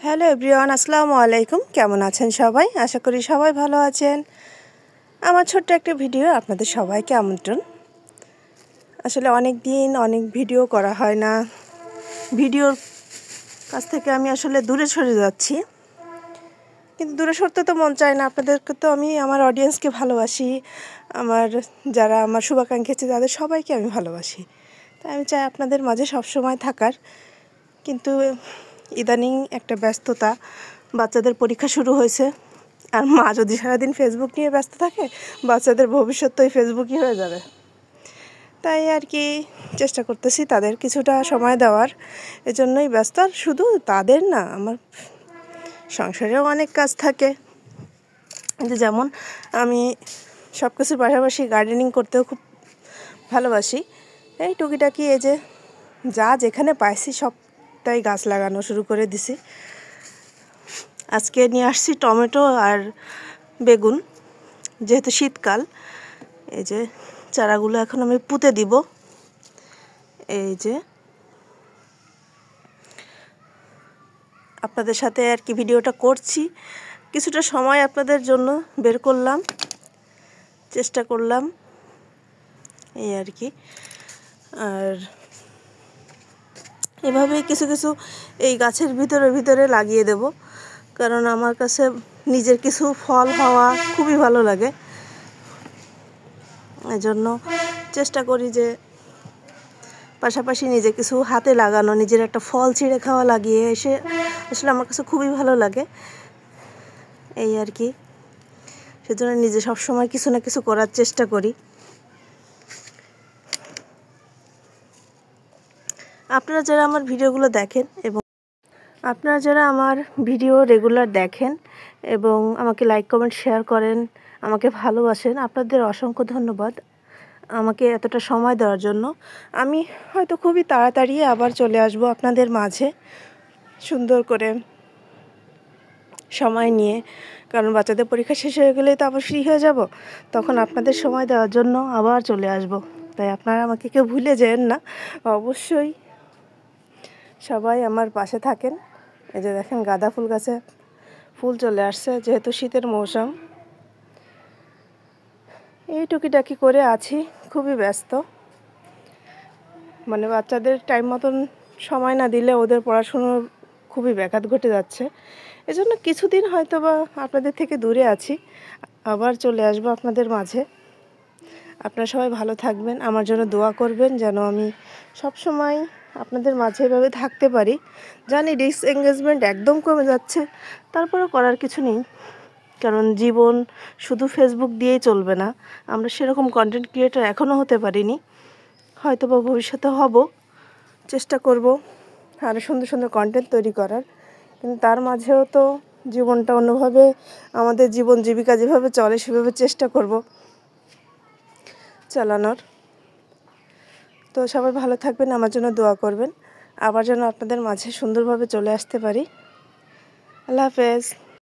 Hello everyone, আসসালামু আলাইকুম। কেমন আছেন সবাই? আশা করি সবাই ভালো আছেন। আমার ছোট্ট একটা ভিডিও আপনাদের সবাইকে আমন্ত্রণ। আসলে অনেক দিন অনেক ভিডিও করা হয় না, ভিডিওর কাছ থেকে আমি আসলে দূরে সরে যাচ্ছি, কিন্তু দূরে সরতে তো মন চায় না। আপনাদেরকে তো আমি আমার অডিয়েন্সকে ভালোবাসি, আমার যারা আমার শুভাকাঙ্ক্ষী আছে তাদের সবাইকে আমি ভালোবাসি, তাই আমি চাই আপনাদের মাঝে সবসময় থাকার। কিন্তু ইদানিং একটা ব্যস্ততা, বাচ্চাদের পরীক্ষা শুরু হয়েছে, আর মা যদি সারাদিন ফেসবুক নিয়ে ব্যস্ত থাকে, বাচ্চাদের ভবিষ্যৎ তো ওই ফেসবুকই হয়ে যাবে। তাই আর কি চেষ্টা করতেছি তাদের কিছুটা সময় দেওয়ার, এজন্যই ব্যস্ত। আর শুধু তাদের না, আমার সংসারেও অনেক কাজ থাকে। যেমন আমি সব কিছুর পাশাপাশি গার্ডেনিং করতেও খুব ভালোবাসি। এই টুকিটাকি এই যে যা যেখানে পাইছি সবটাই গাছ লাগানো শুরু করে দিছি। আজকে নিয়ে আসছি টমেটো আর বেগুন, যেহেতু শীতকাল। এই যে চারাগুলো এখন আমি পুঁতে দিব। এই যে আপনাদের সাথে আর কি ভিডিওটা করছি, কিছুটা সময় আপনাদের জন্য বের করলাম, চেষ্টা করলাম এই আর কি। আর এভাবেই কিছু কিছু এই গাছের ভিতরে লাগিয়ে দেব, কারণ আমার কাছে নিজের কিছু ফল হওয়া খুবই ভালো লাগে। এজন্য চেষ্টা করি যে পাশাপাশি নিজে কিছু হাতে লাগানো, নিজের একটা ফল ছিঁড়ে খাওয়া লাগিয়ে এসে আসলে আমার কাছে খুবই ভালো লাগে এই আর কি। সেজন্য নিজে সবসময় কিছু না কিছু করার চেষ্টা করি। আপনারা যারা আমার ভিডিওগুলো দেখেন এবং আপনারা যারা আমার ভিডিও রেগুলার দেখেন এবং আমাকে লাইক কমেন্ট শেয়ার করেন, আমাকে ভালোবাসেন, আপনাদের অসংখ্য ধন্যবাদ আমাকে এতটা সময় দেওয়ার জন্য। আমি হয়তো খুবই তাড়াতাড়ি আবার চলে আসব আপনাদের মাঝে, সুন্দর করে সময় নিয়ে, কারণ বাচ্চাদের পরীক্ষা শেষ হয়ে গেলেই তো আবার ফ্রি হয়ে যাব, তখন আপনাদের সময় দেওয়ার জন্য আবার চলে আসব। তাই আপনারা আমাকে কেউ ভুলে যেন না, অবশ্যই সবাই আমার পাশে থাকেন। এই যে দেখেন গাঁদা ফুল গাছে ফুল চলে আসছে, যেহেতু শীতের মৌসুম। এই টুকিটাকি করে আছি, খুবই ব্যস্ত। মানে বাচ্চাদের টাইম মতন সময় না দিলে ওদের পড়াশুনোর খুবই ব্যাঘাত ঘটে যাচ্ছে। এজন্য কিছুদিন হয়তো বা আপনাদের থেকে দূরে আছি, আবার চলে আসবো আপনাদের মাঝে। আপনারা সবাই ভালো থাকবেন, আমার জন্য দোয়া করবেন যেন আমি সব সময় আপনাদের মাঝে এভাবে থাকতে পারি। জানি ডিসএঙ্গেজমেন্ট একদম কমে যাচ্ছে, তারপরেও করার কিছু নেই, কারণ জীবন শুধু ফেসবুক দিয়েই চলবে না। আমরা সেরকম কন্টেন্ট ক্রিয়েটর এখনও হতে পারিনি, হয়তো বা ভবিষ্যতে হব, চেষ্টা করব আরও সুন্দর সুন্দর কন্টেন্ট তৈরি করার। কিন্তু তার মাঝেও তো জীবনটা অন্যভাবে, আমাদের জীবন জীবিকা যেভাবে চলে সেভাবে চেষ্টা করব চালানোর। তো সবাই ভালো থাকবেন, আমার জন্য দোয়া করবেন, আবার যেন আপনাদের মাঝে সুন্দরভাবে চলে আসতে পারি। আল্লাহ হাফেজ।